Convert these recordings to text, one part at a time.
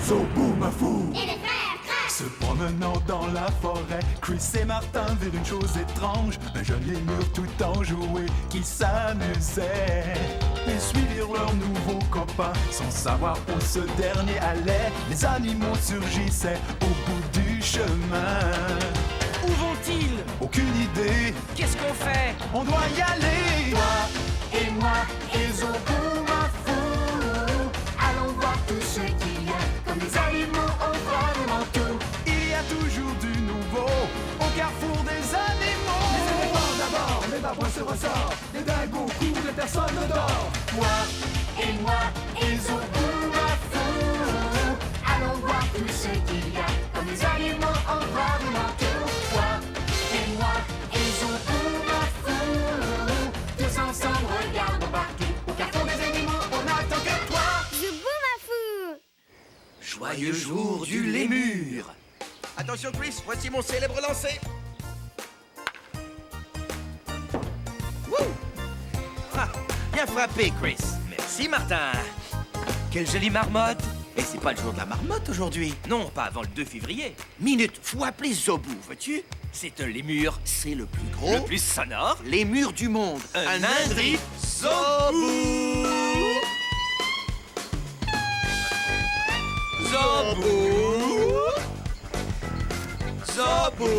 Zobou-Mafou Et les frères Crash. se promenant dans la forêt, Chris et Martin virent une chose étrange, un jeune lémur tout enjoué qui s'amusait. Ils suivirent leur nouveau copain sans savoir où ce dernier allait. Les animaux surgissaient au bout du chemin. Où vont-ils? Aucune idée, Qu'est-ce qu'on fait? on doit y aller. Toi et moi et Zobou-Mafou, allons voir tout ce qu'il y a. Comme les animaux, on voit vraiment tout. Il y a toujours du nouveau au carrefour des animaux. Les éléphants d'abord, les babouins se ressortent. Les dingos courent et personne ne dort. Toi et moi et Zobou-Mafou, allons voir tout ce qu'il y a. Comme les animaux, on voit vraiment tout. Toi et moi et Zobou-Mafou, tous ensemble regardons partout. Au carrefour des animaux, on n'attend que toi. Zobou-Mafou. Joyeux jour du lémur. Attention Chris, voici mon célèbre lancer. Wouh! Ah, bien frappé Chris. Merci, Martin. Quelle jolie marmotte. Et c'est pas le jour de la marmotte aujourd'hui. Non, pas avant le 2 février. Minute, faut appeler Zobou, veux-tu? C'est un lémur. C'est le plus gros, Le plus sonore. lémur du monde. Un indri Zobou! Zobou. Zobou!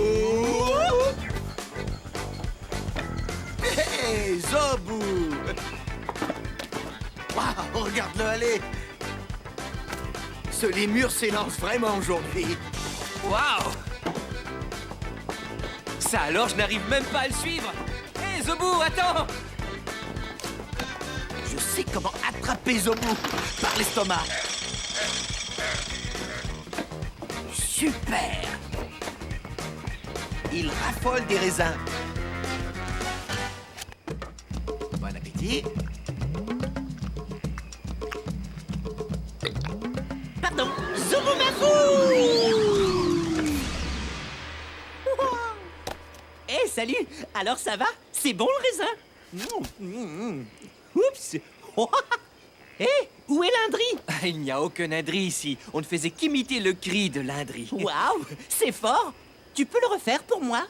Hey, Zobou! Waouh, regarde-le aller! Ce lémur s'élance vraiment aujourd'hui. Waouh. Ça alors, je n'arrive même pas à le suivre. Hé, Zobou, attends. Je sais comment attraper Zobou par l'estomac. Super! Il raffole des raisins. Bon appétit. Pardon, Zobou-Mafou! Eh, salut! Alors ça va? C'est bon le raisin? Oups! Oh. Eh, où est l'indri? Il n'y a aucun indri ici. On ne faisait qu'imiter le cri de l'indri. Waouh! C'est fort! Tu peux le refaire pour moi?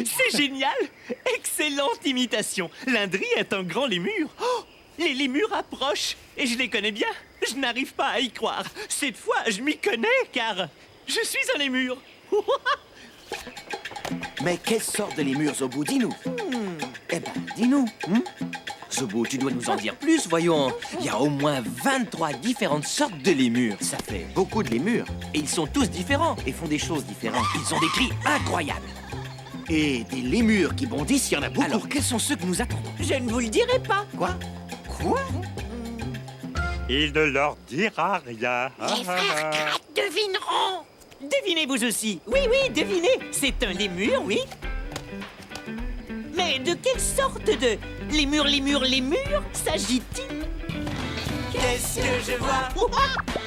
C'est génial! Excellente imitation! L'indri est un grand lémur. Oh, les lémurs approchent et je les connais bien. Je n'arrive pas à y croire. Cette fois, je m'y connais car je suis un lémur. Mais quelle sorte de lémur, Zobou? Dis-nous. Eh ben, dis-nous. Zobou, tu dois nous en dire plus, voyons. Il y a au moins 23 différentes sortes de lémurs. Ça fait beaucoup de lémurs Et ils sont tous différents. et font des choses différentes. Ils ont des cris incroyables. Et des lémurs qui bondissent, il y en a beaucoup. Alors, quels sont ceux que nous attendons? Je ne vous le dirai pas. Quoi? Quoi? Il ne leur dira rien. Les frères Crash devineront. Devinez vous aussi. Oui, oui, devinez. C'est un lémur, oui. Mais de quelle sorte de lémur s'agit-il? Qu'est-ce que je vois?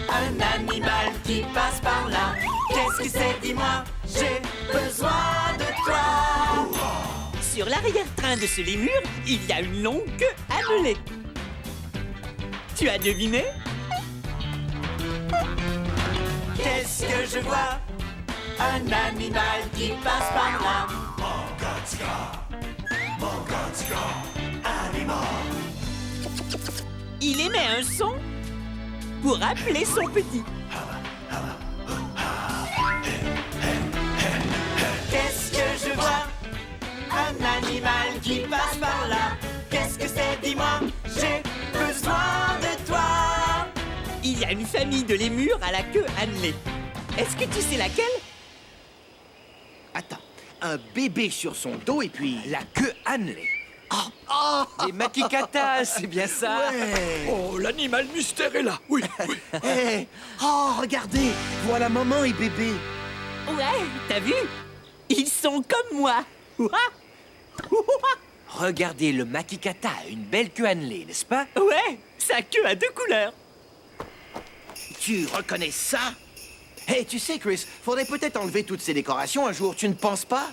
Un animal qui passe par là. Qu'est-ce que c'est? Dis-moi, j'ai besoin de toi. Sur l'arrière-train de ce lémur, il y a une longue queue annelée. Tu as deviné? Qu'est-ce que je vois? Un animal qui passe par là. Il émet un son pour appeler son petit. Qu'est-ce que je vois? Un animal qui passe par là. Qu'est-ce que c'est? Dis-moi, j'ai besoin de toi. Il y a une famille de lémurs à la queue annelée. Est-ce que tu sais laquelle? Attends, un bébé sur son dos et puis... La queue annelée. Les makikatas, c'est bien ça. Ouais. Oh, l'animal mystère est là. Oui, oui. Hey. Oh, regardez, voilà maman et bébé. Ouais, t'as vu? Ils sont comme moi. Regardez, le makikata a une belle queue annelée, n'est-ce pas? Ouais, sa queue a 2 couleurs. Tu reconnais ça? Hey, tu sais, Chris, faudrait peut-être enlever toutes ces décorations un jour, tu ne penses pas?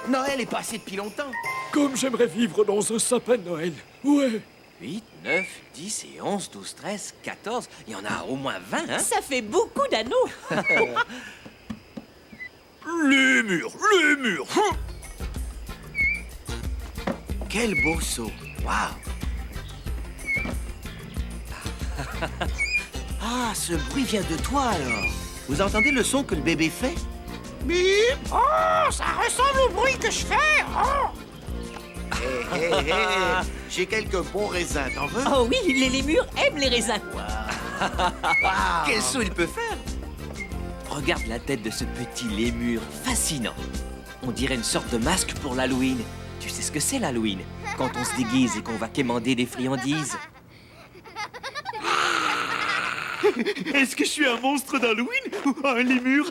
Noël est passé depuis longtemps. Comme j'aimerais vivre dans un sapin de Noël. Ouais. 8, 9, 10 et 11, 12, 13, 14. Il y en a au moins 20, hein? Ça fait beaucoup d'anneaux. Les murs, les murs. Quel beau saut. Waouh. Ah, ce bruit vient de toi, alors. Vous entendez le son que le bébé fait? Bip! Oh, ça ressemble au bruit que je fais! Oh! Hé, hé, hé. J'ai quelques bons raisins, t'en veux? Oh oui, les lémurs aiment les raisins. Quel saut il peut faire! Regarde la tête de ce petit lémur, fascinant. On dirait une sorte de masque pour l'Halloween. Tu sais ce que c'est l'Halloween? Quand on se déguise et qu'on va quémander des friandises. Est-ce que je suis un monstre d'Halloween ou un lémur?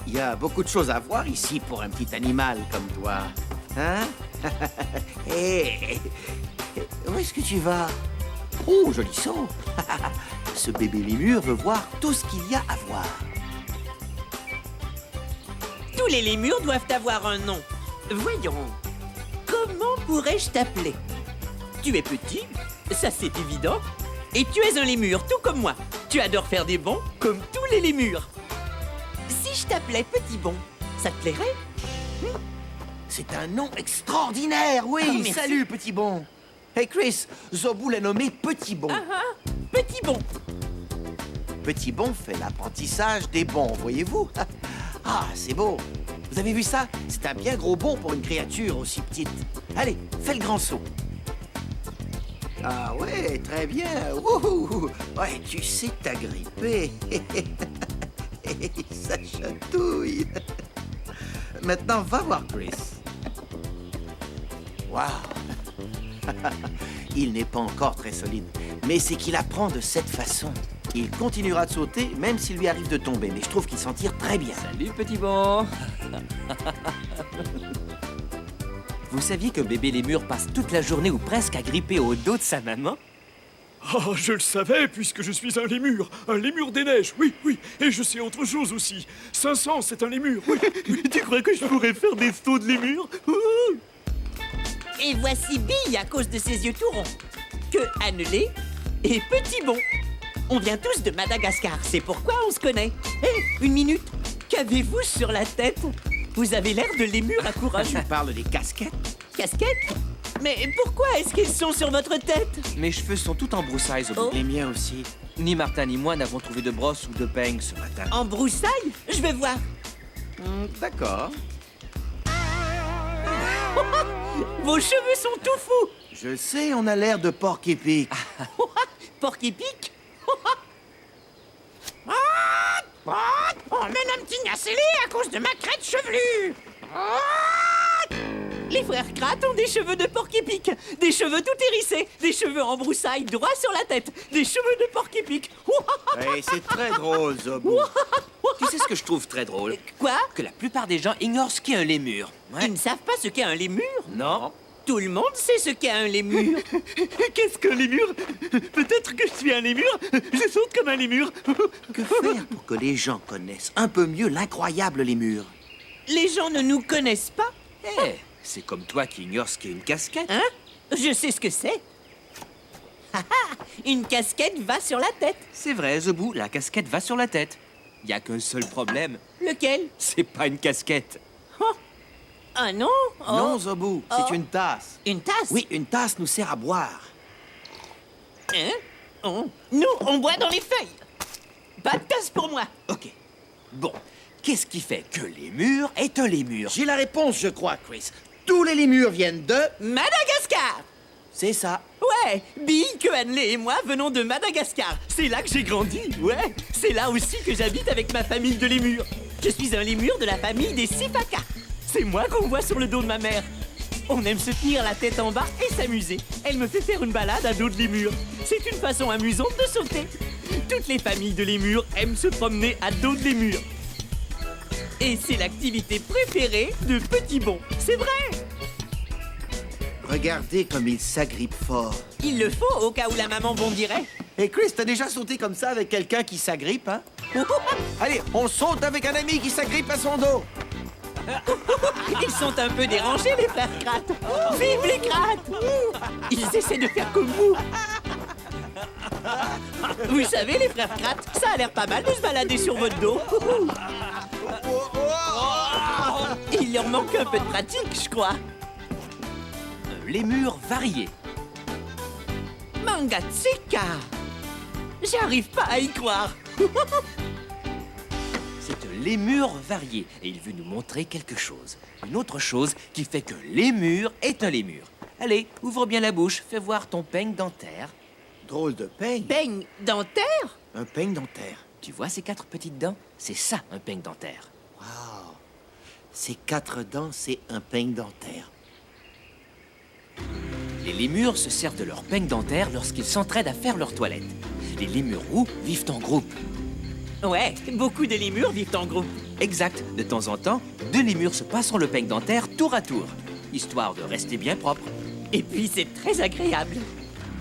Il y a beaucoup de choses à voir ici pour un petit animal comme toi. Hein? Hé! Où est-ce que tu vas? Oh, joli saut! Ce bébé lémur veut voir tout ce qu'il y a à voir. Tous les lémurs doivent avoir un nom. Voyons, comment pourrais-je t'appeler? Tu es petit, ça c'est évident. Et tu es un lémur, tout comme moi. Tu adores faire des bonds, comme tous les lémurs. Si je t'appelais Petit Bon, ça te plairait? C'est un nom extraordinaire, oui! Ah, merci. Salut, Petit Bon! Hey, Chris, Zobou l'a nommé Petit Bon. Petit Bon. Petit Bon fait l'apprentissage des bons, voyez-vous? Ah, c'est beau! Vous avez vu ça? C'est un bien gros bond pour une créature aussi petite. Allez, fais le grand saut. Ah ouais, très bien. Wouhou. Ouais, tu sais t'agripper. Ça chatouille. Maintenant, va voir Chris. Waouh. Il n'est pas encore très solide, mais c'est qu'il apprend de cette façon. Il continuera de sauter, même s'il lui arrive de tomber, mais je trouve qu'il s'en tire très bien. Salut, petit bon! Vous saviez que bébé lémur passe toute la journée ou presque à gripper au dos de sa maman? Ah, je le savais, puisque je suis un lémur des neiges, oui, oui. Et je sais autre chose aussi. 500, c'est un lémur, oui. Tu crois que je pourrais faire des sauts de lémur? Et voici Bille à cause de ses yeux tout ronds. Que Annelé et Petit Bon. On vient tous de Madagascar, c'est pourquoi on se connaît. Hé, une minute. Qu'avez-vous sur la tête? Vous avez l'air de lémur à courage. Tu parles des casquettes? Casquette? Mais pourquoi est-ce qu'ils sont sur votre tête? Mes cheveux sont tout en broussailles, Zobou. Oh. Les miens aussi. Ni Martin ni moi n'avons trouvé de brosse ou de peigne ce matin. En broussailles? Je vais voir. D'accord. Vos cheveux sont tout fous. Je sais, on a l'air de porc-épic. Porc-épic? On mène un petit nacellé à cause de ma crête chevelue! Les frères Kratt ont des cheveux de porc-épic, des cheveux tout hérissés, des cheveux en broussailles droit sur la tête, des cheveux de porc-épic. Hey, c'est très drôle, Zobou. Tu sais ce que je trouve très drôle? Quoi? Que la plupart des gens ignorent ce qu'est un lémur. Ouais. Ils ne savent pas ce qu'est un lémur? Non? Tout le monde sait ce qu'est un lémur. Qu'est-ce qu'un lémur? Peut-être que je suis un lémur? Je saute comme un lémur. Que faire pour que les gens connaissent un peu mieux l'incroyable lémur? Les gens ne nous connaissent pas? Eh, c'est comme toi qui ignores ce qu'est une casquette. Hein? Je sais ce que c'est. Ah ah, une casquette va sur la tête. C'est vrai, Zobou, la casquette va sur la tête. Y a qu'un seul problème, Lequel? c'est pas une casquette. Ah non? Oh. Non, Zobou, Oh. c'est une tasse. Une tasse? Oui, une tasse nous sert à boire. Hein? Oh. Nous, on boit dans les feuilles. Pas de tasse pour moi. Ok. Bon, qu'est-ce qui fait que lémur est un lémur? J'ai la réponse, je crois, Chris. Tous les lémurs viennent de... Madagascar! C'est ça. Ouais, Bill, Kehanley et moi venons de Madagascar. C'est là que j'ai grandi, ouais. C'est là aussi que j'habite avec ma famille de lémurs. Je suis un lémur de la famille des Sifaka. C'est moi qu'on voit sur le dos de ma mère. On aime se tenir la tête en bas et s'amuser. Elle me fait faire une balade à dos de lémur. C'est une façon amusante de sauter. Toutes les familles de lémurs aiment se promener à dos de lémur. Et c'est l'activité préférée de Petit Bon. C'est vrai! Regardez comme il s'agrippe fort. Il le faut au cas où la maman bondirait. Et Chris, t'as déjà sauté comme ça avec quelqu'un qui s'agrippe, hein? Allez, on saute avec un ami qui s'agrippe à son dos. Ils sont un peu dérangés, les frères Krat. Vive les Krat! Ils essaient de faire comme vous. Vous savez, les frères Krat, ça a l'air pas mal de se balader sur votre dos. Il leur manque un peu de pratique, je crois. Un lémur varié. Mangatsika! J'arrive pas à y croire. C'est un lémur varié et il veut nous montrer quelque chose. Une autre chose qui fait que lémur est un lémur. Allez, ouvre bien la bouche, fais voir ton peigne dentaire. Drôle de peigne. Peigne dentaire? Un peigne dentaire. Tu vois ces 4 petites dents? C'est ça, un peigne dentaire. Waouh! Ces 4 dents, c'est un peigne dentaire. Les lémurs se servent de leur peigne dentaire lorsqu'ils s'entraident à faire leur toilette. Les lémurs roux vivent en groupe. Ouais, beaucoup de lémurs vivent en groupe. Exact. De temps en temps, 2 lémurs se passeront le peigne dentaire tour à tour, histoire de rester bien propre. Et puis c'est très agréable.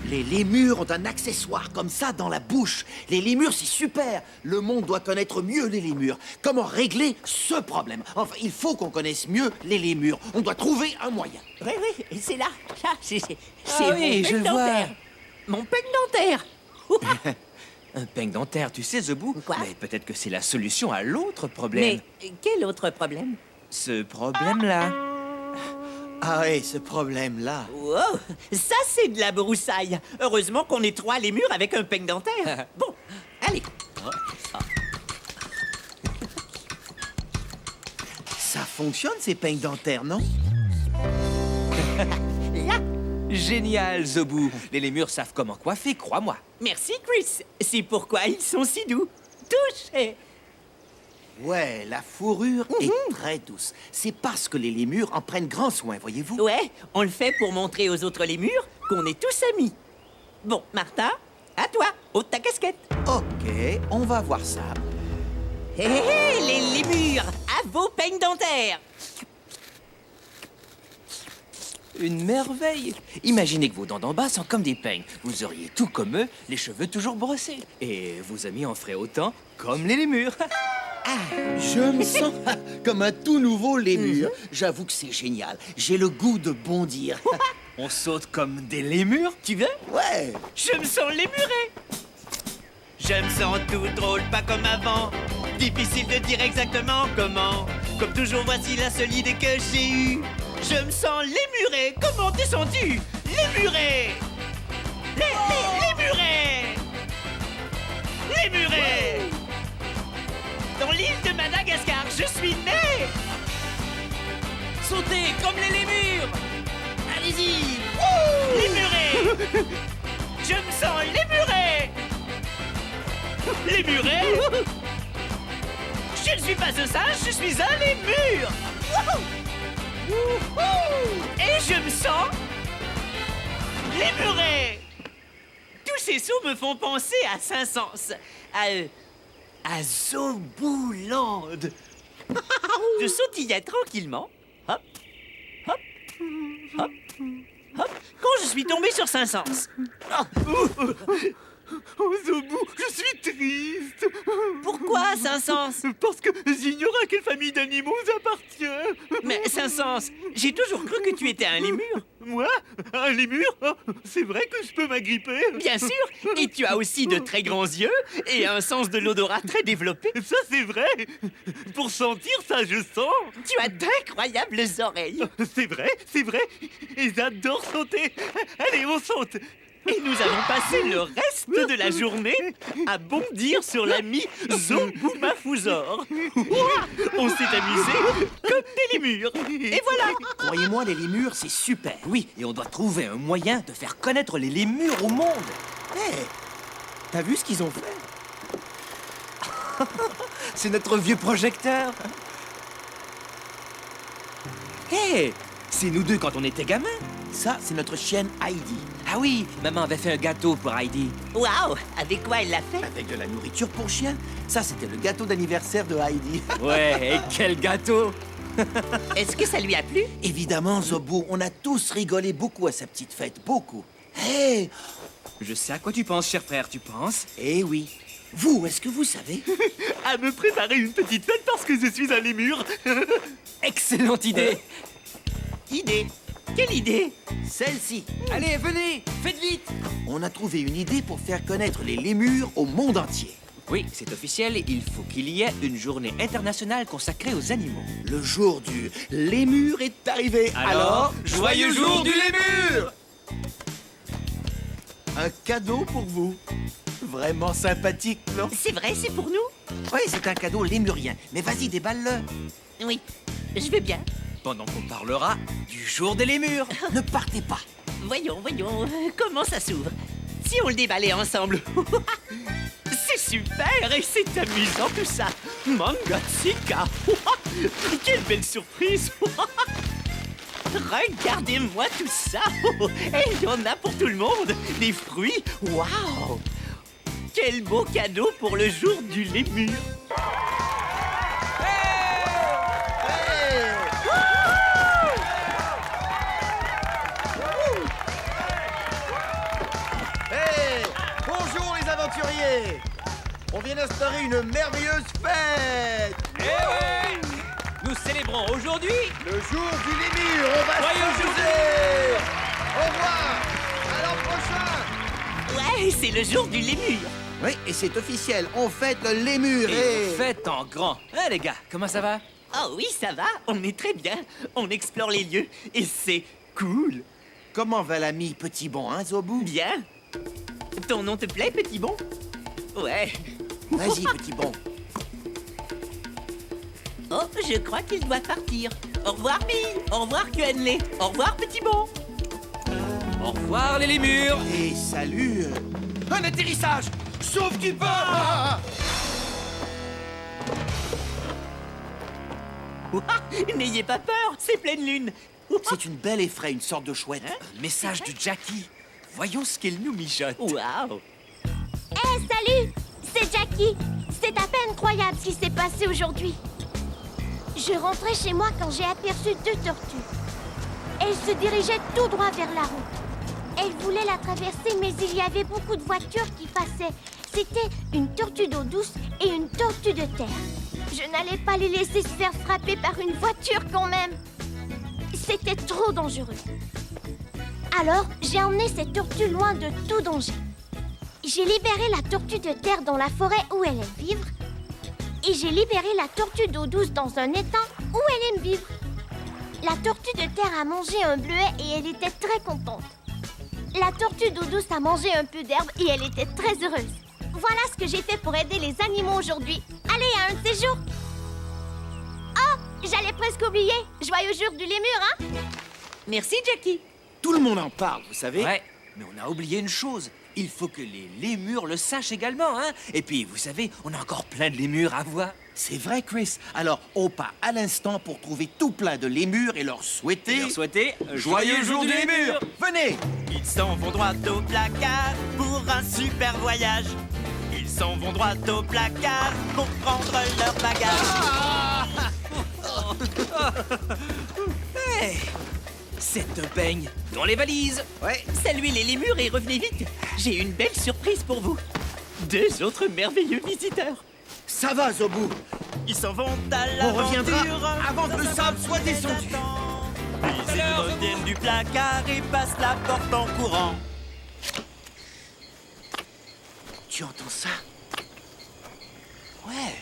Les lémurs ont un accessoire comme ça dans la bouche. Les lémurs, c'est super. Le monde doit connaître mieux les lémurs. Comment régler ce problème? Enfin, il faut qu'on connaisse mieux les lémurs. On doit trouver un moyen. Oui, oui, c'est là. Là, c'est Ah oui, mon je peigne le vois. dentaire. Mon peigne dentaire. Un peigne dentaire, tu sais, Zebou? Quoi? Mais peut-être que c'est la solution à l'autre problème. Mais quel autre problème? Ce problème-là. Ah oui, ce problème-là. Wow, ça c'est de la broussaille. Heureusement qu'on est 3 lémurs avec un peigne dentaire. Bon, allez. Ça fonctionne, ces peignes dentaires, non? Là. Génial, Zebou. Les lémurs savent comment coiffer, crois-moi. Merci, Chris. C'est pourquoi ils sont si doux. Touche. Ouais, la fourrure est très douce. C'est parce que les lémurs en prennent grand soin, voyez-vous? Ouais, on le fait pour montrer aux autres lémurs qu'on est tous amis. Bon, Martin, à toi, ôte ta casquette. Ok, on va voir ça. Hé, hé, hé, les lémurs, à vos peignes dentaires. Une merveille. Imaginez que vos dents d'en bas sont comme des peignes. Vous auriez tout comme eux, les cheveux toujours brossés. Et vos amis en feraient autant, comme les lémurs. Je me sens comme un tout nouveau lémur. J'avoue que c'est génial. J'ai le goût de bondir. On saute comme des lémurs. Tu veux? Ouais. Je me sens lémuré. Je me sens tout drôle, pas comme avant. Difficile de dire exactement comment. Comme toujours, voici la seule idée que j'ai eue. Je me sens lémuré. Comment te sens-tu? Lémuré. Lémuré. Lémuré. Dans l'île de Madagascar, je suis né. Sautez comme les lémurs. Allez-y. Lémuré. Je me sens lémuré. Lémuré. Je ne suis pas un singe, je suis un lémur. Et je me sens lémuré. Tous ces sauts me font penser à Saint-Saëns, à Zobouland. Je sautillais tranquillement, hop, hop, hop, hop, quand je suis tombé sur Saint-Saëns. Oh, Zobou, je suis triste. Pourquoi, Saint-Saëns? Parce que j'ignore à quelle famille d'animaux j'appartiens. Mais Saint-Saëns, j'ai toujours cru que tu étais un lémur. Moi? Un lémur? Oh, c'est vrai que je peux m'agripper. Bien sûr. Et tu as aussi de très grands yeux et un sens de l'odorat très développé. Ça, c'est vrai. Pour sentir ça, je sens. Tu as d'incroyables oreilles. C'est vrai, c'est vrai. Et j'adore sauter. Allez, on saute. Et nous allons passer le reste de la journée à bondir sur l'ami Zoboumafouzor. On s'est amusé comme des lémurs. Et voilà. Croyez-moi, les lémurs, c'est super. Oui, et on doit trouver un moyen de faire connaître les lémurs au monde. Hé, t'as vu ce qu'ils ont fait? C'est notre vieux projecteur. Hé, c'est nous deux quand on était gamins. Ça, c'est notre chienne Heidi. Ah oui, maman avait fait un gâteau pour Heidi. Waouh. Avec quoi elle l'a fait? Avec de la nourriture pour chien. Ça, c'était le gâteau d'anniversaire de Heidi. Ouais, et quel gâteau! Est-ce que ça lui a plu? Évidemment, Zobou, on a tous rigolé beaucoup à sa petite fête. Beaucoup. Hé, Je sais à quoi tu penses, cher frère, tu penses? eh oui. Vous, est-ce que vous savez? À me préparer une petite fête parce que je suis un lémur. Excellente idée. Idée. Quelle idée? Celle-ci. Allez, venez, faites vite. On a trouvé une idée pour faire connaître les lémures au monde entier. Oui, c'est officiel, il faut qu'il y ait une journée internationale consacrée aux animaux. Le jour du lémur est arrivé. Alors, joyeux jour du lémur! Un cadeau pour vous. Vraiment sympathique, non? C'est vrai, c'est pour nous? Oui, c'est un cadeau lémurien. Mais vas-y, déballe-le. Oui, je veux bien. Pendant qu'on parlera du jour des lémurs. Ne partez pas. Voyons, comment ça s'ouvre? Si on le déballait ensemble. C'est super et c'est amusant tout ça. Mangatsika. Quelle belle surprise. Regardez-moi tout ça. Et il y en a pour tout le monde. Des fruits. Waouh. Quel beau cadeau pour le jour du lémur. Hey! Bonjour les aventuriers! On vient d'instaurer une merveilleuse fête! Eh ouais! Nous célébrons aujourd'hui Le jour du lémur! On va Joyeux se jour du amuser! Au revoir! À l'an prochain! Ouais, c'est le jour du lémur. Oui, et c'est officiel, on fête le lémur et faites en grand. Hein, les gars, comment ça va? Oh oui, ça va, on est très bien. On explore les lieux et c'est cool. Comment va l'ami Petit Bon, hein, Zobu? Bien. Ton nom te plaît, Petit Bon? Ouais. Vas-y, Petit Bon. Oh, je crois qu'il doit partir. Au revoir, Mille. Au revoir, Kuenlé. Au revoir, Petit Bon. Au revoir, les lémurs. Et salut! Un atterrissage! Sauf du peux! N'ayez pas peur, c'est pleine lune. C'est une belle effraie, une sorte de chouette. Un message de Jackie. Voyons ce qu'elle nous mijote. Waouh. Hé, salut! C'est Jackie! C'est à peine croyable ce qui s'est passé aujourd'hui. Je rentrais chez moi quand j'ai aperçu 2 tortues. Elles se dirigeaient tout droit vers la route. Elles voulaient la traverser, mais il y avait beaucoup de voitures qui passaient. C'était une tortue d'eau douce et une tortue de terre. Je n'allais pas les laisser se faire frapper par une voiture quand même. C'était trop dangereux. Alors, j'ai emmené cette tortue loin de tout danger. J'ai libéré la tortue de terre dans la forêt où elle aime vivre. Et j'ai libéré la tortue d'eau douce dans un étang où elle aime vivre. La tortue de terre a mangé un bleuet et elle était très contente. La tortue d'eau douce a mangé un peu d'herbe et elle était très heureuse. Voilà ce que j'ai fait pour aider les animaux aujourd'hui. Allez, à un de ces jours. Oh, j'allais presque oublier. Joyeux jour du lémur, hein? Merci, Jackie. Tout le monde en parle, vous savez. Ouais, mais on a oublié une chose. Il faut que les lémurs le sachent également, hein. Et puis, vous savez, on a encore plein de lémurs à voir. C'est vrai, Chris. Alors, on part à l'instant pour trouver tout plein de lémurs et leur souhaiter... Et leur souhaiter un joyeux jour du lémur. Venez! Ils s'en vont droit au placard pour un super voyage. Ils s'en vont droit au placard pour prendre leur bagage. Hey, cette baigne dans les valises. Ouais. Saluez les lémurs et revenez vite. J'ai une belle surprise pour vous. 2 autres merveilleux visiteurs. Ça va, Zobu. Ils s'en vont à On l'aventure. reviendra avant que le sable soit descendu. Puis ils reviennent du placard et passent la porte en courant. Tu entends ça? Ouais,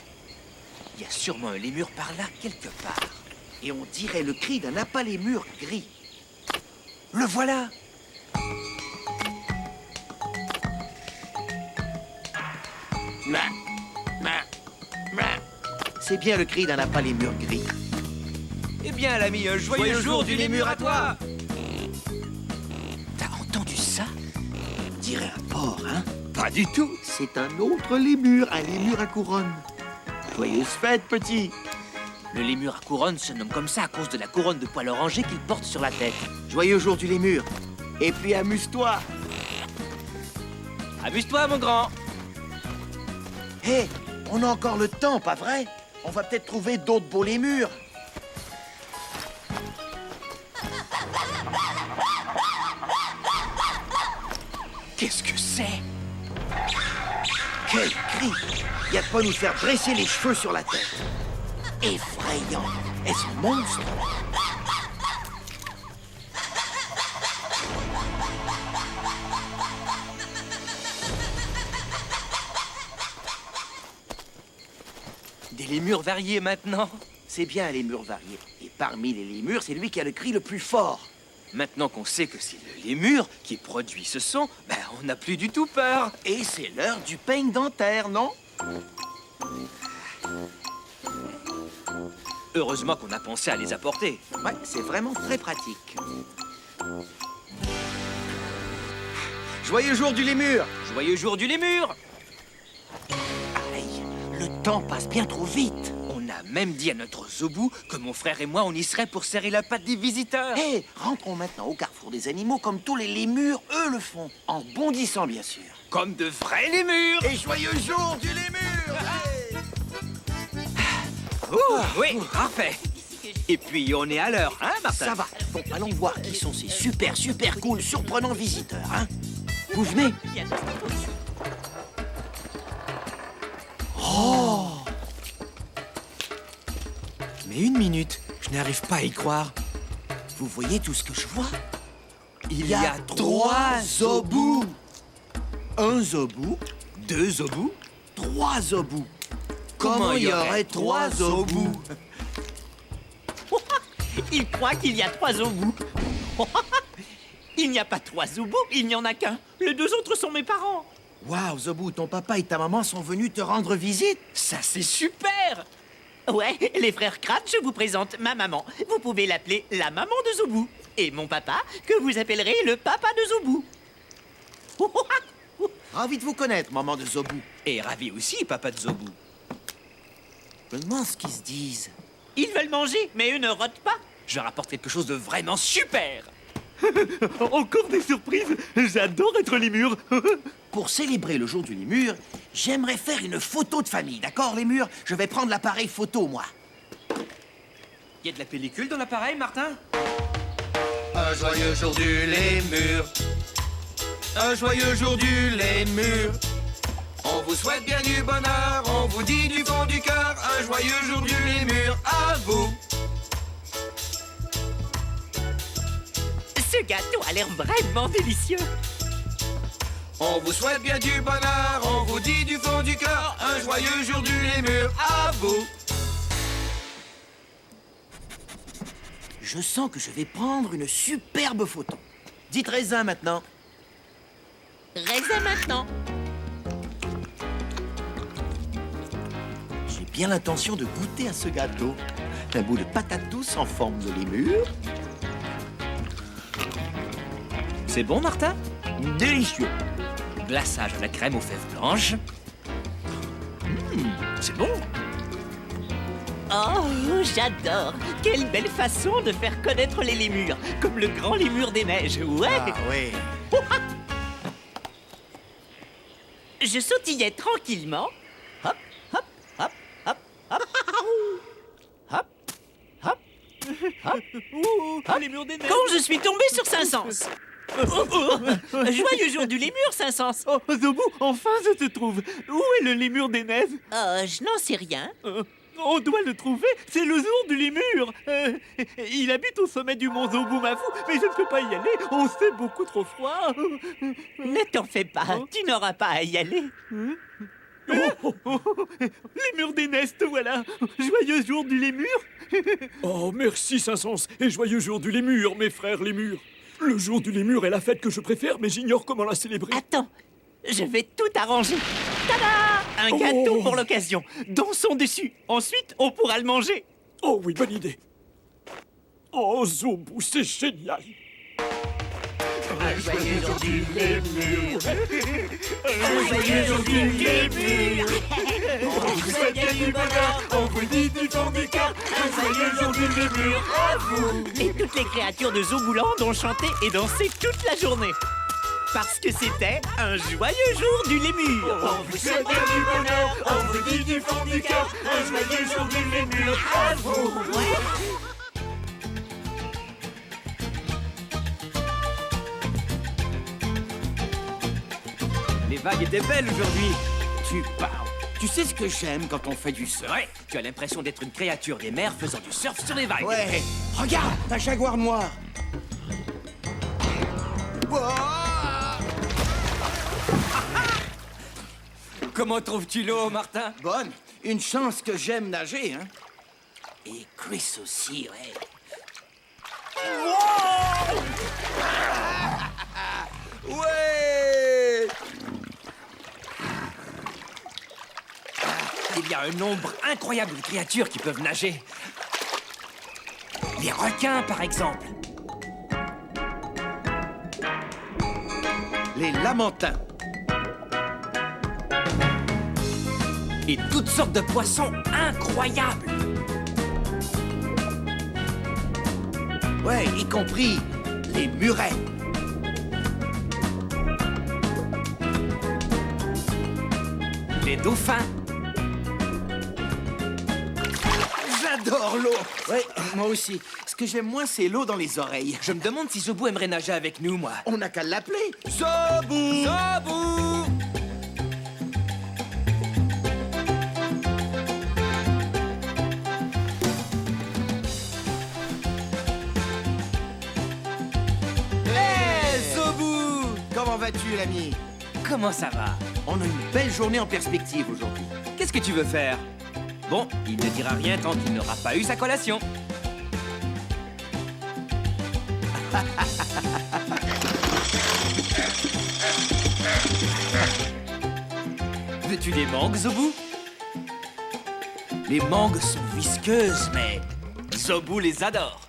il y a sûrement un lémur par là, quelque part. Et on dirait le cri d'un apalémur gris. Le voilà. C'est bien le cri d'un apalémur gris. Eh bien, l'ami, un joyeux jour du lémur à toi. T'as entendu ça? On dirait un porc, hein? Pas du tout. C'est un autre lémur, un lémur à couronne. Joyeuse fête, petit. Le lémur à couronne se nomme comme ça à cause de la couronne de poils orangés qu'il porte sur la tête. Joyeux jour du lémur. Et puis amuse-toi. Amuse-toi, mon grand. Hé, on a encore le temps, pas vrai? On va peut-être trouver d'autres beaux lémurs. Qu'est-ce que c'est? Quel cri! Y a de quoi nous faire dresser les cheveux sur la tête. Effrayant. est un monstre. Des lémures variés maintenant. C'est bien les murs variés. Et parmi les lémures, c'est lui qui a le cri le plus fort. Maintenant qu'on sait que c'est le lémur qui produit ce son, ben on n'a plus du tout peur. Et c'est l'heure du peigne dentaire, non? Heureusement qu'on a pensé à les apporter. Ouais, c'est vraiment très pratique. Joyeux jour du lémur! Joyeux jour du lémur! Aïe, le temps passe bien trop vite. On a même dit à notre Zobu que mon frère et moi, on y serait pour serrer la patte des visiteurs. Hé, rentrons maintenant au carrefour des animaux comme tous les lémurs, eux, le font. En bondissant, bien sûr. Comme de vrais lémurs! Et joyeux jour du lémur! Oui, parfait. Et puis, on est à l'heure, hein, Martin? Ça va. Bon, allons voir qui sont ces super cool, surprenants visiteurs, hein? Vous venez? Oh! Mais une minute, je n'arrive pas à y croire. Vous voyez tout ce que je vois? Il y a 3 zobus. Un zobu, 2 Zobu? 3 zobus. Comment il y aurait 3 zobus? Il croit qu'il y a 3 Zobu. Il n'y a pas 3 Zobu, il n'y en a qu'un. Les 2 autres sont mes parents. Waouh, Zobu, ton papa et ta maman sont venus te rendre visite? Ça, c'est super! Ouais, les frères Krat, je vous présente ma maman. Vous pouvez l'appeler la maman de Zobu. Et mon papa, que vous appellerez le papa de Zobu. Ravi de vous connaître, maman de Zobu. Et ravi aussi, papa de Zobu. Je me demande ce qu'ils se disent. Ils veulent manger, mais eux ne rotent pas. Je rapporte quelque chose de vraiment super. Encore des surprises. J'adore être lémur. Pour célébrer le jour du lémur, j'aimerais faire une photo de famille, d'accord, lémur? Je vais prendre l'appareil photo, moi. Il y a de la pellicule dans l'appareil, Martin? Un joyeux jour du lémur. Un joyeux jour du lémur. On vous souhaite bien du bonheur, on vous dit du fond du cœur, un joyeux jour du lémur à vous. Ce gâteau a l'air vraiment délicieux. On vous souhaite bien du bonheur, on vous dit du fond du cœur, un joyeux jour du lémur à vous. Je sens que je vais prendre une superbe photo. Dites raisin maintenant. Raisin maintenant. J'ai bien l'intention de goûter à ce gâteau. Un bout de patate douce en forme de lémur. C'est bon, Martin? Délicieux. Glaçage à la crème aux fèves blanches. C'est bon. Oh, j'adore. Quelle belle façon de faire connaître les lémurs. Comme le grand lémur des neiges, ouais. Ah oui. Je sautillais tranquillement. Hop, hop, hop, hop, hop. Hop, hop, hop. Ah, lémur des neiges. Quand je suis tombé sur Saint-Saëns. Joyeux jour du lémur, Saint-Saëns. Oh, Zobu, enfin je te trouve. Où est le lémur des neiges? Je n'en sais rien. On doit le trouver, c'est le jour du lémur. Il habite au sommet du mont Zobu Mafou, mais je ne peux pas y aller, on fait beaucoup trop froid. Ne t'en fais pas, tu n'auras pas à y aller. Lémur des neiges, te voilà. Joyeux jour du lémur. Oh, merci Saint-Saëns et joyeux jour du lémur, mes frères lémurs. Le jour du lémur est la fête que je préfère, mais j'ignore comment la célébrer. Attends, je vais tout arranger. Tada! Un gâteau pour l'occasion. Dansons dessus. Ensuite, on pourra le manger. Oh oui, bonne idée. Oh, Zobu, c'est génial. Un joyeux jour du lémur. Un joyeux jour du lémur. On vous souhaite bien du bonheur, on vous dit du fond du cœur, un joyeux jour du lémur à vous. Et toutes les créatures de Zobuland ont chanté et dansé toute la journée. Parce que c'était un joyeux jour du lémur. On vous souhaite bien du bonheur, on vous dit du fond du cœur, un joyeux jour du lémur à vous. Les vagues étaient belles aujourd'hui. Tu parles. Tu sais ce que j'aime quand on fait du surf? Ouais, tu as l'impression d'être une créature des mers faisant du surf sur les vagues. Ouais, regarde, un jaguar noir. Comment trouves-tu l'eau, Martin? Bonne, une chance que j'aime nager, hein. Et Chris aussi, ouais. Ouais! Il y a un nombre incroyable de créatures qui peuvent nager. Les requins, par exemple. Les lamantins. Et toutes sortes de poissons incroyables. Ouais, y compris les murets. Les dauphins. J'adore l'eau. Ouais, moi aussi. Ce que j'aime moins, c'est l'eau dans les oreilles. Je me demande si Zobou aimerait nager avec nous, moi. On n'a qu'à l'appeler. Zobou! Zobou! Hey, Zobou! Comment vas-tu, l'ami? Comment ça va? On a une belle journée en perspective aujourd'hui. Qu'est-ce que tu veux faire? Bon, il ne dira rien tant qu'il n'aura pas eu sa collation. Veux-tu des mangues, Zobou? Les mangues sont visqueuses, mais Zobou les adore.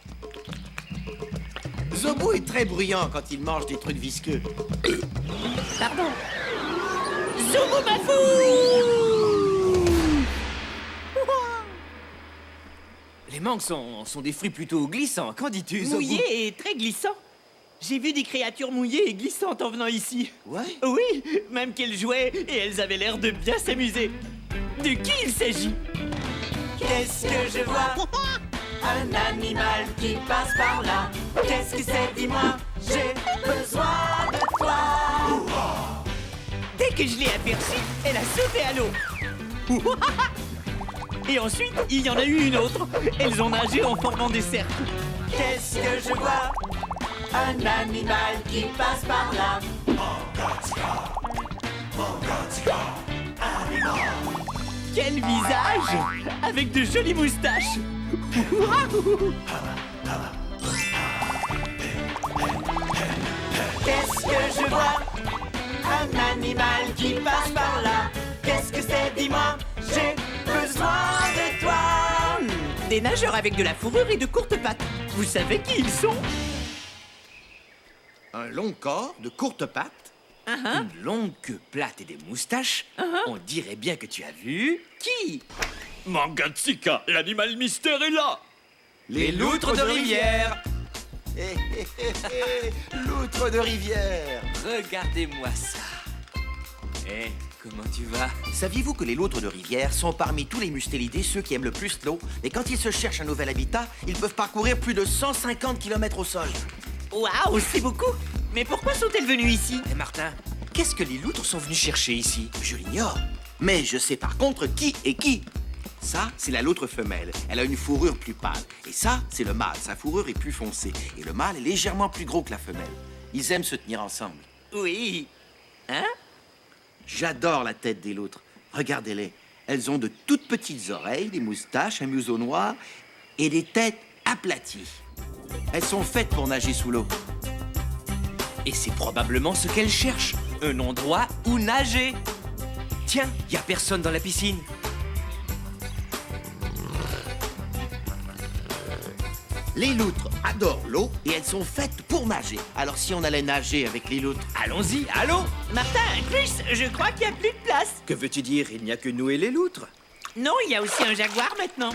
Zobou est très bruyant quand il mange des trucs visqueux. Pardon. Zobou Bafou! Les mangues sont des fruits plutôt glissants. Qu'en dis-tu, Zobou? Mouillé et très glissant. J'ai vu des créatures mouillées et glissantes en venant ici. Ouais? Oui, même qu'elles jouaient et elles avaient l'air de bien s'amuser. De qui il s'agit? Qu'est-ce que je vois? Un animal qui passe par là. Qu'est-ce que c'est, dis-moi? J'ai besoin de toi. Dès que je l'ai aperçue, elle a sauté à l'eau. Et ensuite, il y en a eu une autre. Elles ont nagé en formant des cercles. Qu'est-ce que je vois? Un animal qui passe par là. Quel visage! Avec de jolies moustaches. Qu'est-ce que je vois? Un animal qui passe par là. Qu'est-ce que c'est, dis-moi? J'ai besoin de toi. Des nageurs avec de la fourrure et de courtes pattes. Vous savez qui ils sont? Un long corps, de courtes pattes. Une longue queue plate et des moustaches. On dirait bien que tu as vu... Qui? Mangatsika, l'animal mystère est là. Les loutres de rivière. Loutre de rivière. Regardez-moi ça. Eh, comment tu vas? Saviez-vous que les loutres de rivière sont parmi tous les mustélidés ceux qui aiment le plus l'eau? Et quand ils se cherchent un nouvel habitat, ils peuvent parcourir plus de 150 km au sol. Waouh, c'est beaucoup. Mais pourquoi sont-elles venues ici? Eh Martin, qu'est-ce que les loutres sont venues chercher ici? Je l'ignore. Mais je sais par contre qui est qui. Ça, c'est la loutre femelle. Elle a une fourrure plus pâle. Et ça, c'est le mâle. Sa fourrure est plus foncée. Et le mâle est légèrement plus gros que la femelle. Ils aiment se tenir ensemble. Oui. Hein? J'adore la tête des loutres. Regardez-les. Elles ont de toutes petites oreilles, des moustaches, un museau noir et des têtes aplaties. Elles sont faites pour nager sous l'eau. Et c'est probablement ce qu'elles cherchent. Un endroit où nager. Tiens, y a personne dans la piscine. Les loutres adorent l'eau et elles sont faites pour nager. Alors si on allait nager avec les loutres... Allons-y, allons! Martin, Chris, je crois qu'il n'y a plus de place. Que veux-tu dire? Il n'y a que nous et les loutres. Non, il y a aussi un jaguar maintenant.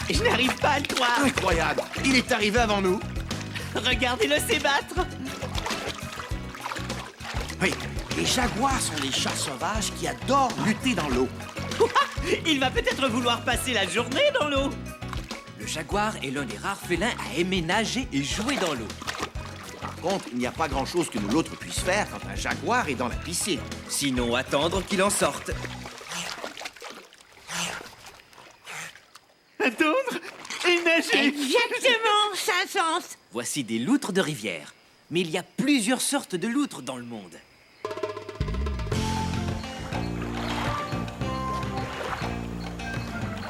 Je n'arrive pas à le croire. Incroyable! Il est arrivé avant nous. Regardez-le s'ébattre. Oui, les jaguars sont des chats sauvages qui adorent lutter dans l'eau. Il va peut-être vouloir passer la journée dans l'eau. Le jaguar est l'un des rares félins à aimer nager et jouer dans l'eau. Par contre, il n'y a pas grand-chose que nous l'autre puisse faire quand un jaguar est dans la piscine. Sinon, attendre qu'il en sorte. Attendre et nager. Exactement, Saint-Saëns. Voici des loutres de rivière. Mais il y a plusieurs sortes de loutres dans le monde.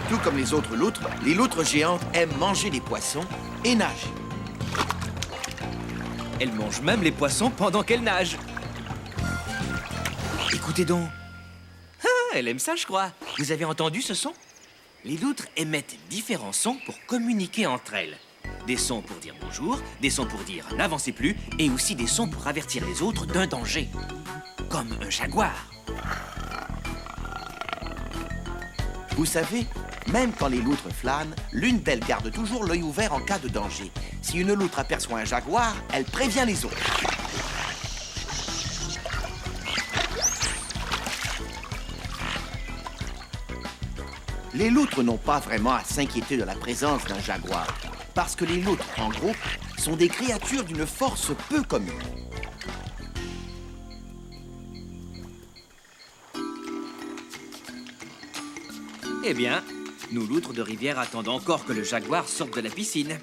Tout comme les loutres géantes aiment manger des poissons et nager. Elle mange même les poissons pendant qu'elle nage. Écoutez donc. Ah, elle aime ça, je crois. Vous avez entendu ce son? Les loutres émettent différents sons pour communiquer entre elles. Des sons pour dire bonjour, des sons pour dire n'avancez plus, et aussi des sons pour avertir les autres d'un danger. Comme un jaguar. Vous savez, même quand les loutres flânent, l'une d'elles garde toujours l'œil ouvert en cas de danger. Si une loutre aperçoit un jaguar, elle prévient les autres. Les loutres n'ont pas vraiment à s'inquiéter de la présence d'un jaguar, parce que les loutres, en groupe, sont des créatures d'une force peu commune. Eh bien, nous loutres de rivière attendons encore que le jaguar sorte de la piscine.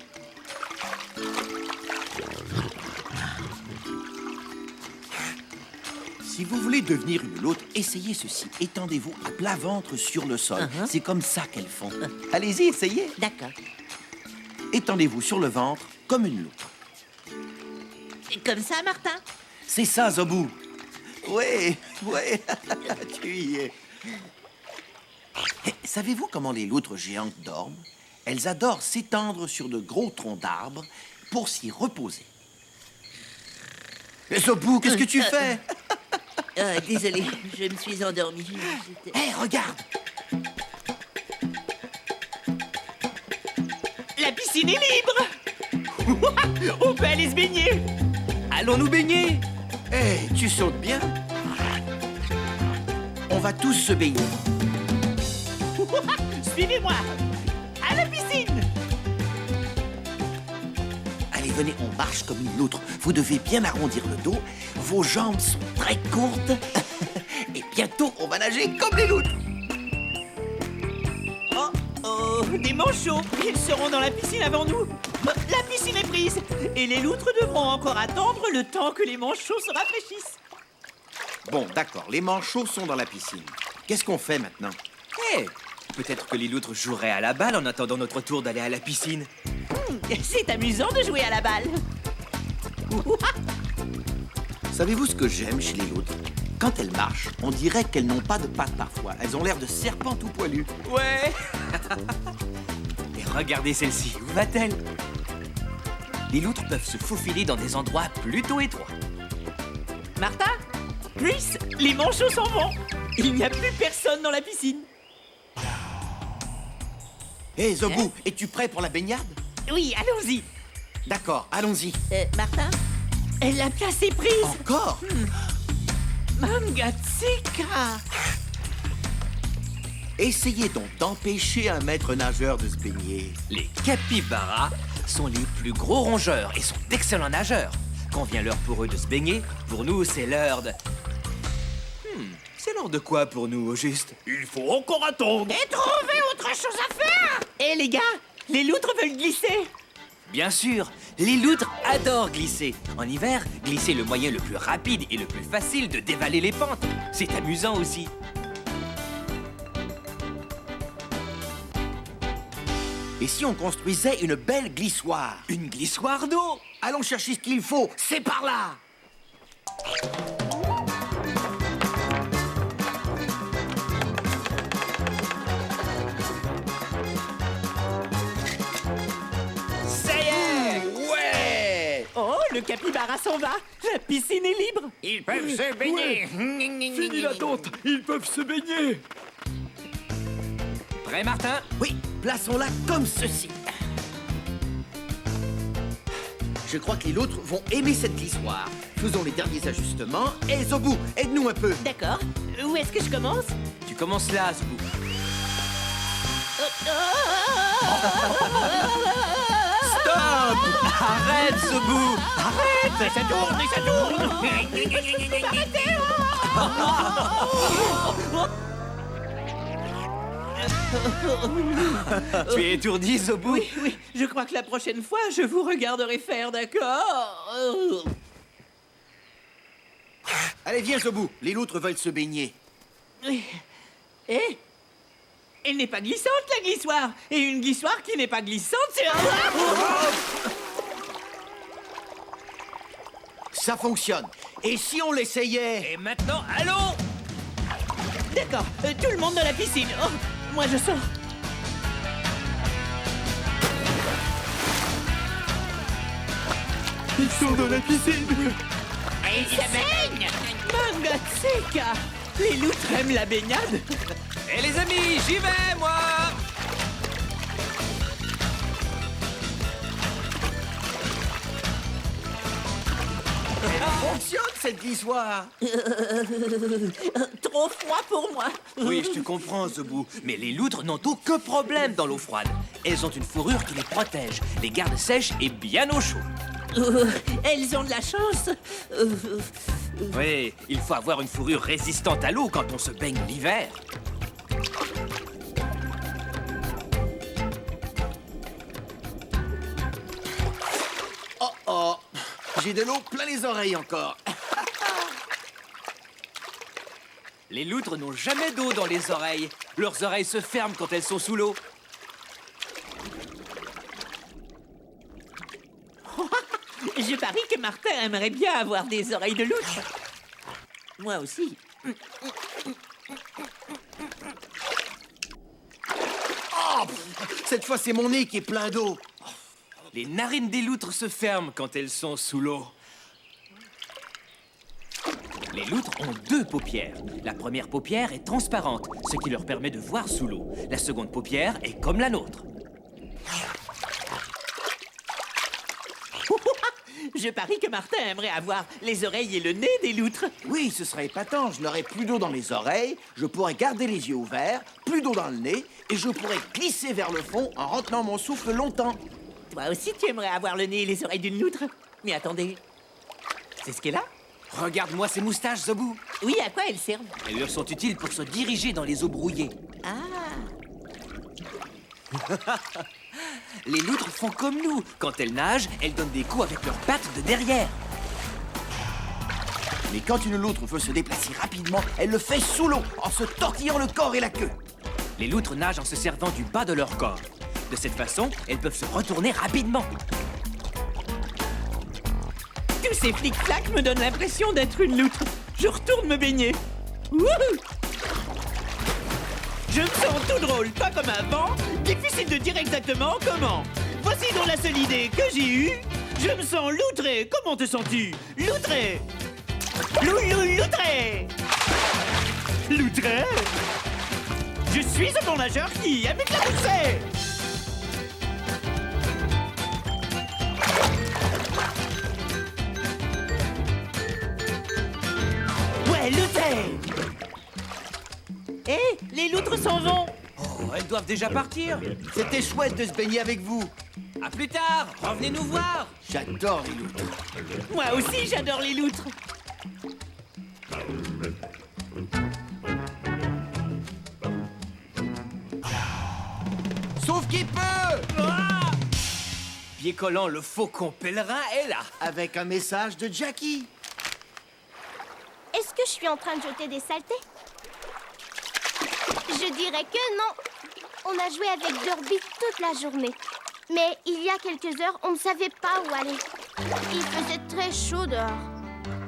Si vous voulez devenir une loutre, essayez ceci. Étendez-vous à plat ventre sur le sol. C'est comme ça qu'elles font. Allez-y, essayez. D'accord. Étendez-vous sur le ventre comme une loutre. Comme ça, Martin? C'est ça, Zobou. Oui, tu y es. Et savez-vous comment les loutres géantes dorment? Elles adorent s'étendre sur de gros troncs d'arbres pour s'y reposer. Zobou, qu'est-ce que tu fais? Désolé, je me suis endormie. Hé, regarde! La piscine est libre. On peut aller se baigner. Allons nous baigner! Hé, tu sautes bien? On va tous se baigner. Suivez-moi. À la piscine. Allez, venez, on marche comme une loutre. Vous devez bien arrondir le dos. Vos jambes sont très courtes. Et bientôt, on va nager comme les loutres. Oh, des manchots. Ils seront dans la piscine avant nous. La piscine est prise. Et les loutres devront encore attendre le temps que les manchots se rafraîchissent. Bon, d'accord, les manchots sont dans la piscine. Qu'est-ce qu'on fait maintenant? Hé! Peut-être que les loutres joueraient à la balle en attendant notre tour d'aller à la piscine. C'est amusant de jouer à la balle. Savez-vous ce que j'aime chez les loutres? Quand elles marchent, on dirait qu'elles n'ont pas de pattes parfois. Elles ont l'air de serpents tout poilus. Ouais! Et regardez celle-ci, où va-t-elle? Les loutres peuvent se faufiler dans des endroits plutôt étroits. Martha, Chris, les manchots s'en vont. Il n'y a plus personne dans la piscine. Hé, Zobou, es-tu prêt pour la baignade? Oui, allons-y. D'accord, allons-y. Martin? La place est prise. Encore? Mangatsika. Essayez donc d'empêcher un maître nageur de se baigner. Les capybaras sont les plus gros rongeurs et sont d'excellents nageurs. Quand vient l'heure pour eux de se baigner, pour nous, c'est l'heure de... c'est l'heure de quoi pour nous, au juste? Il faut encore attendre. Et trouver autre chose à faire! Hé les gars, les loutres veulent glisser. Bien sûr, les loutres adorent glisser. En hiver, glisser est le moyen le plus rapide et le plus facile de dévaler les pentes. C'est amusant aussi. Et si on construisait une belle glissoire? Une glissoire d'eau? Allons chercher ce qu'il faut, c'est par là! Ça y est! Ouais! Oh, le capybara s'en va. La piscine est libre. Ils peuvent se baigner. Fini l'attente, ils peuvent se baigner. Prêt, Martin? Oui, plaçons-la comme ceci. Je crois que les loutres vont aimer cette glissoire. Faisons les derniers ajustements. Et Zobou, aide-nous un peu. D'accord. Où est-ce que je commence? Tu commences là, Zobou. Stop! Arrête, Zobou! Arrête! Et ça tourne, et ça tourne. Tu es étourdi, Zobou? Oui, oui, je crois que la prochaine fois, je vous regarderai faire, d'accord? Allez, viens, Zobou. Les loutres veulent se baigner. Eh? Elle n'est pas glissante, la glissoire. Et une glissoire qui n'est pas glissante, c'est un... Ça fonctionne. Et si on l'essayait? Et maintenant, allons! D'accord, tout le monde dans la piscine. Oh, moi, je sors. Ils sont dans la piscine. Et il baigne. Mangatseka. Les loutres aiment la baignade. Et les amis, j'y vais, moi! Elle fonctionne, cette glissoire. Trop froid pour moi. Oui, je te comprends, Zobou. Mais les loutres n'ont aucun problème dans l'eau froide. Elles ont une fourrure qui les protège, les garde sèches et bien au chaud. Elles ont de la chance. Oui, il faut avoir une fourrure résistante à l'eau quand on se baigne l'hiver. Oh oh, j'ai de l'eau plein les oreilles encore. Les loutres n'ont jamais d'eau dans les oreilles. Leurs oreilles se ferment quand elles sont sous l'eau. Je parie que Martin aimerait bien avoir des oreilles de loutre. Moi aussi. Oh, cette fois, c'est mon nez qui est plein d'eau. Les narines des loutres se ferment quand elles sont sous l'eau. Les loutres ont deux paupières. La première paupière est transparente, ce qui leur permet de voir sous l'eau. La seconde paupière est comme la nôtre. Je parie que Martin aimerait avoir les oreilles et le nez des loutres. Oui, ce serait épatant. Je n'aurais plus d'eau dans les oreilles, je pourrais garder les yeux ouverts, plus d'eau dans le nez, et je pourrais glisser vers le fond en retenant mon souffle longtemps. Toi aussi, tu aimerais avoir le nez et les oreilles d'une loutre. Mais attendez, c'est ce qu'elle a? Regarde-moi ces moustaches, Zobou. Oui, à quoi elles servent? Elles leur sont utiles pour se diriger dans les eaux brouillées. Ah, Les loutres font comme nous. Quand elles nagent, elles donnent des coups avec leurs pattes de derrière. Mais quand une loutre veut se déplacer rapidement, elle le fait sous l'eau, en se tortillant le corps et la queue. Les loutres nagent en se servant du bas de leur corps. De cette façon, elles peuvent se retourner rapidement. tous ces flics-flacs me donnent l'impression d'être une loutre. Je retourne me baigner. Wouhou! Je me sens tout drôle, pas comme avant. Difficile de dire exactement comment. Voici donc la seule idée que j'ai eue. Je me sens loutré. Comment te sens-tu? Loutré. Loutré. Loutré. Je suis un bon nageur qui aime la poussée. Ouais, loutré. Hé, les loutres s'en vont. Oh, elles doivent déjà partir. C'était chouette de se baigner avec vous. À plus tard, revenez nous voir. J'adore les loutres. Moi aussi, j'adore les loutres. Sauf qui peut! Pied collant, le faucon pèlerin est là. Avec un message de Jackie. Est-ce que je suis en train de jeter des saletés? Je dirais que non. On a joué avec Derby toute la journée. Mais il y a quelques heures, on ne savait pas où aller. Il faisait très chaud dehors.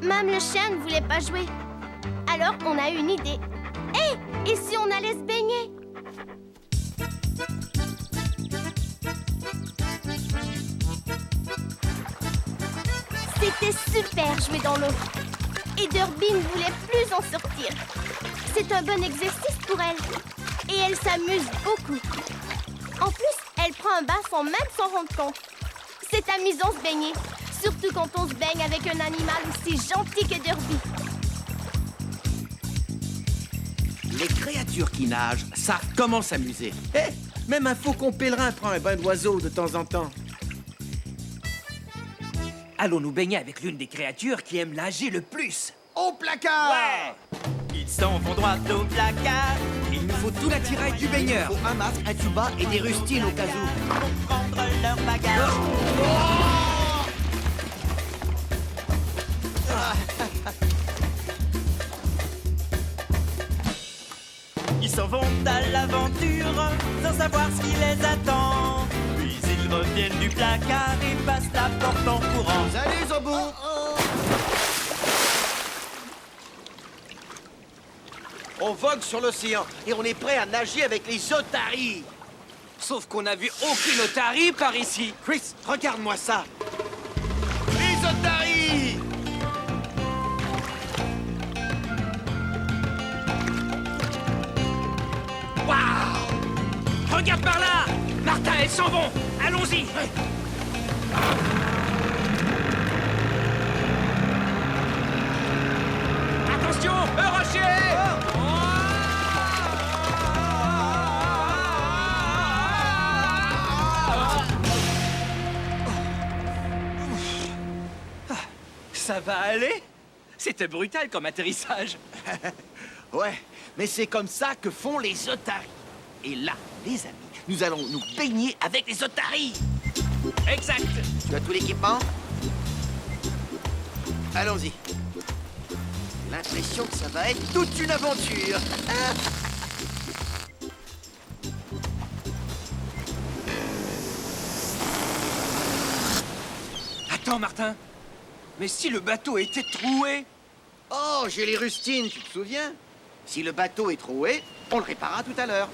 Même le chien ne voulait pas jouer. Alors, on a eu une idée. Hé! Et si on allait se baigner? C'était super jouer dans l'eau. Et Derby ne voulait plus en sortir. C'est un bon exercice pour elle. Et elle s'amuse beaucoup. En plus, elle prend un bain sans même s'en rendre compte. C'est amusant se baigner. Surtout quand on se baigne avec un animal aussi gentil que Derby. Les créatures qui nagent savent comment s'amuser. Hé! Même un faucon pèlerin prend un bain d'oiseau de temps en temps. Allons nous baigner avec l'une des créatures qui aiment nager le plus. Au placard! Ils s'en vont droit au placard. Il nous faut tout l'attirail du baigneur. Faut un masque, un tuba et des rustines au cas où. Pour prendre leur bagage. Ils s'en vont à l'aventure sans savoir ce qui les attend. Puis ils reviennent du placard et passent la porte en courant. Salut, Zobu! On vogue sur l'océan et on est prêt à nager avec les otaries. Sauf qu'on n'a vu aucune otarie par ici. Chris, regarde-moi ça. Les otaries! Waouh! Regarde par là! Martin, elles s'en vont! Allons-y! Attention! Un rocher! Ça va aller? C'était brutal comme atterrissage. Ouais, mais c'est comme ça que font les otaries. Et là, les amis, nous allons nous baigner avec les otaries. Exact! Tu as tout l'équipement? Allons-y. J'ai l'impression que ça va être toute une aventure. Attends, Martin. Mais si le bateau était troué? Oh, j'ai les rustines, tu te souviens? Si le bateau est troué, on le réparera tout à l'heure.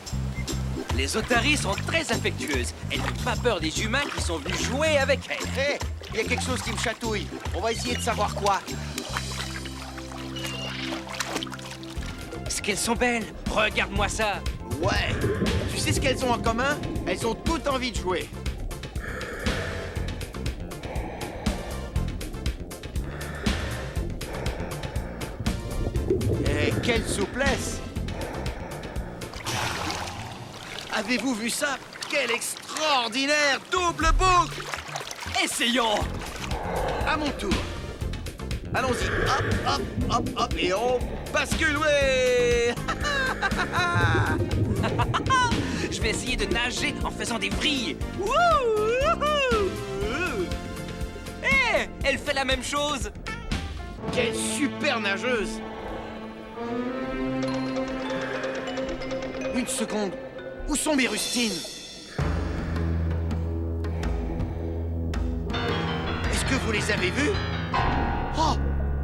Les otaries sont très affectueuses. Elles n'ont pas peur des humains qui sont venus jouer avec elles. Hé, il y a quelque chose qui me chatouille. On va essayer de savoir quoi. Est-ce qu'elles sont belles? Regarde-moi ça. Ouais. Tu sais ce qu'elles ont en commun? Elles ont toutes envie de jouer. Et quelle souplesse! Avez-vous vu ça? Quel extraordinaire double boucle! Essayons! À mon tour. Allons-y. Hop, hop, hop, hop. Et on bascule, ouais! Je vais essayer de nager en faisant des vrilles. Hé! Elle fait la même chose! Quelle super nageuse! Une seconde. Où sont mes rustines? Est-ce que vous les avez vues? Oh!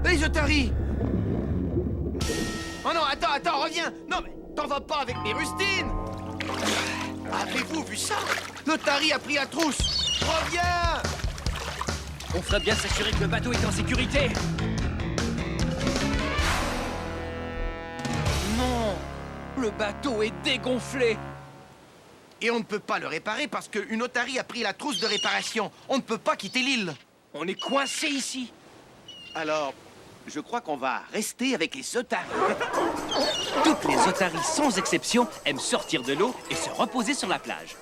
Les otaries! Oh non, attends, reviens! Non, mais t'en vas pas avec mes rustines! Avez-vous vu ça? L'otarie a pris la trousse! Reviens! On ferait bien s'assurer que le bateau est en sécurité. Non! Le bateau est dégonflé. Et on ne peut pas le réparer parce qu'une otarie a pris la trousse de réparation. On ne peut pas quitter l'île. On est coincé ici. Alors, je crois qu'on va rester avec les otaries. Toutes les otaries, sans exception, aiment sortir de l'eau et se reposer sur la plage.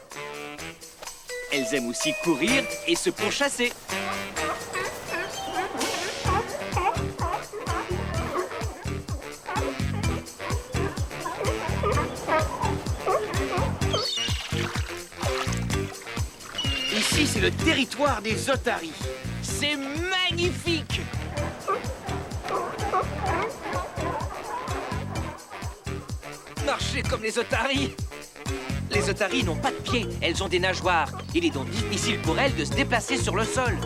Elles aiment aussi courir et se pourchasser. Ici, c'est le territoire des otaries. C'est magnifique! Marcher comme les otaries! Les otaries n'ont pas de pieds, elles ont des nageoires. Il est donc difficile pour elles de se déplacer sur le sol.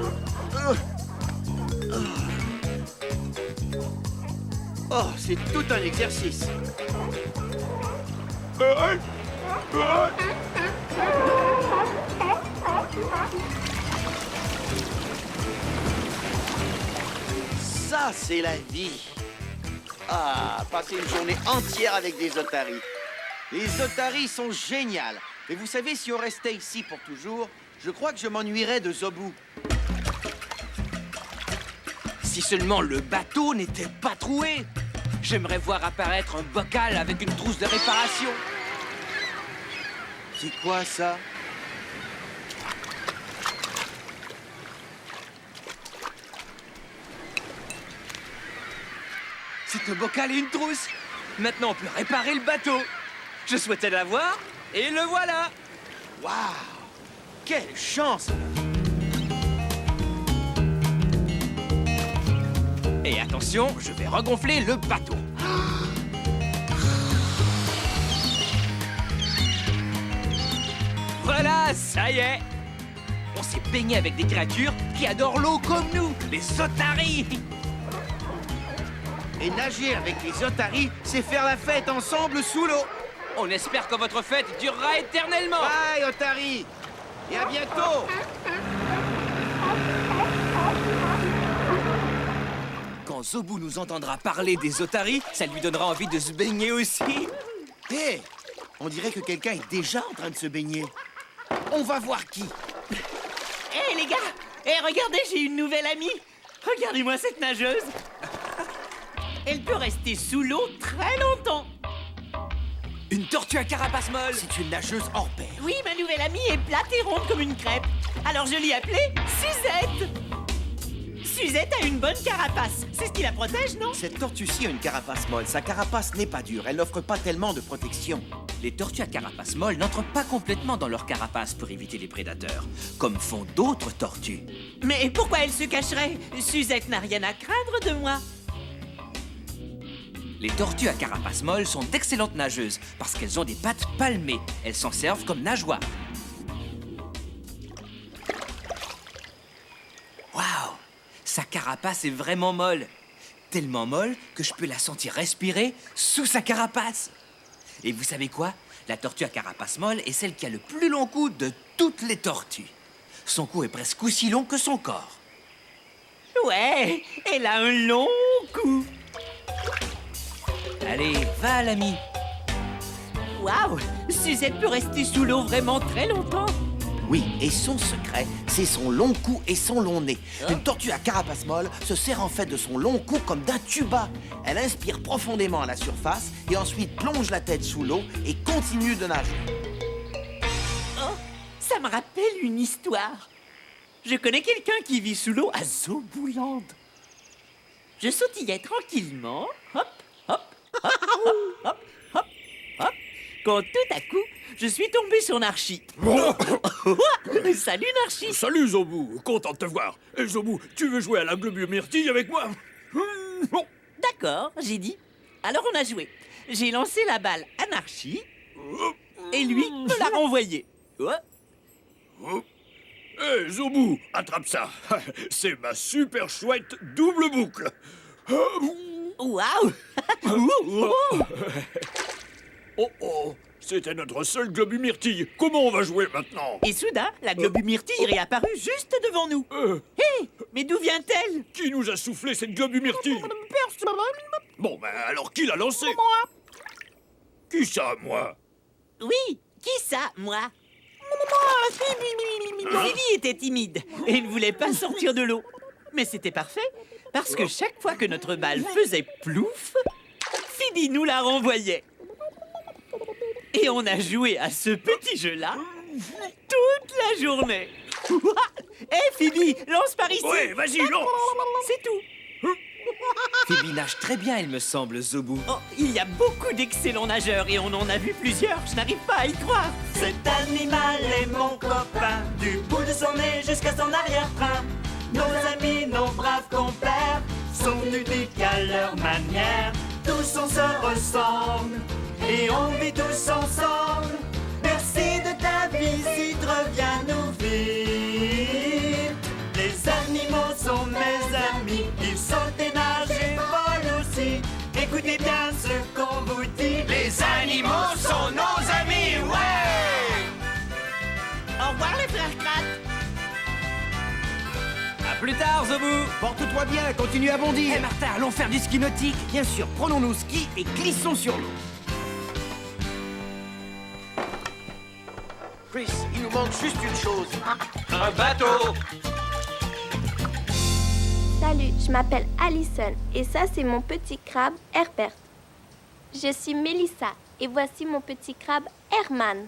Oh, c'est tout un exercice. Ça, c'est la vie. Ah, passer une journée entière avec des otaries. Les otaries sont géniales. Mais vous savez, si on restait ici pour toujours, je crois que je m'ennuierais de Zobu. Si seulement le bateau n'était pas troué. J'aimerais voir apparaître un bocal avec une trousse de réparation. C'est quoi ça? C'est un bocal et une trousse. Maintenant, on peut réparer le bateau. Je souhaitais l'avoir, et le voilà. Waouh! Quelle chance! Et attention, je vais regonfler le bateau. Voilà, ça y est. On s'est baigné avec des créatures qui adorent l'eau comme nous, les otaries. Et nager avec les otaries, c'est faire la fête ensemble sous l'eau. On espère que votre fête durera éternellement. Bye, otaries! Et à bientôt! Quand Zobu nous entendra parler des otaries, ça lui donnera envie de se baigner aussi. Hé! On dirait que quelqu'un est déjà en train de se baigner. On va voir qui. Hé les gars! Regardez, j'ai une nouvelle amie! Regardez-moi cette nageuse! Elle peut rester sous l'eau très longtemps! Une tortue à carapace molle. C'est une nageuse hors pair. Oui, ma nouvelle amie est plate et ronde comme une crêpe. Alors je l'ai appelée Suzette! Suzette a une bonne carapace. C'est ce qui la protège, non? Cette tortue-ci a une carapace molle. Sa carapace n'est pas dure. Elle n'offre pas tellement de protection. Les tortues à carapace molle n'entrent pas complètement dans leur carapace pour éviter les prédateurs, comme font d'autres tortues. Mais pourquoi elle se cacherait? Suzette n'a rien à craindre de moi. Les tortues à carapace molle sont d'excellentes nageuses parce qu'elles ont des pattes palmées. Elles s'en servent comme nageoires. Waouh! Sa carapace est vraiment molle. Tellement molle que je peux la sentir respirer sous sa carapace. Et vous savez quoi? La tortue à carapace molle est celle qui a le plus long cou de toutes les tortues. Son cou est presque aussi long que son corps. Ouais, elle a un long cou. Allez, va l'ami. Waouh! Suzette peut rester sous l'eau vraiment très longtemps. Oui, et son secret, c'est son long cou et son long nez. Une tortue à carapace molle se sert en fait de son long cou comme d'un tuba. Elle inspire profondément à la surface et ensuite plonge la tête sous l'eau et continue de nager. Oh, ça me rappelle une histoire. Je connais quelqu'un qui vit sous l'eau à Zobuland. Je sautillais tranquillement, hop, hop, hop, hop, hop, hop, hop, quand tout à coup, je suis tombé sur Narchi. Salut Narchi. Salut Zobu, content de te voir. Et Zobu, tu veux jouer à la globule-myrtille avec moi? D'accord, j'ai dit. Alors on a joué. J'ai lancé la balle à Narchi et lui me l'a renvoyée. Hé, Zobu, attrape ça. C'est ma super chouette double boucle. Waouh. Oh oh, c'était notre seul globule-myrtille. Comment on va jouer maintenant? Et soudain, la globule-myrtille est réapparue juste devant nous. Hé, mais d'où vient-elle? Qui nous a soufflé cette globule-myrtille? Bon, ben alors qui l'a lancée? Moi. Qui ça, moi? Oui, qui ça, moi? Phoebe était timide et ne voulait pas sortir de l'eau. Mais c'était parfait, parce que chaque fois que notre balle faisait plouf, Phoebe nous la renvoyait. Et on a joué à ce petit jeu-là toute la journée. Hé, Phoebe, lance par ici. Ouais, vas-y, lance. C'est tout. Phoebe nage très bien, il me semble, Zobu. Oh, il y a beaucoup d'excellents nageurs et on en a vu plusieurs. Je n'arrive pas à y croire. Cet animal est mon copain, du bout de son nez jusqu'à son arrière-train. Nos amis, nos braves compères, sont uniques à leur manière. Tous on se ressemble et on vit tous ensemble. Merci de ta visite, reviens nous vite. Les animaux sont mes amis, ils sautent et nagent et volent aussi. Écoutez bien ce qu'on vous dit. Les animaux sont nos amis, ouais! Au revoir les frères Krat. À plus tard, Zobu. Porte-toi bien, continue à bondir. Hé, Martin, allons faire du ski nautique. Bien sûr, prenons nos skis et glissons sur l'eau. Chris, il nous manque juste une chose. Un bateau! Salut, je m'appelle Alison et ça c'est mon petit crabe Herbert. Je suis Mélissa et voici mon petit crabe Herman.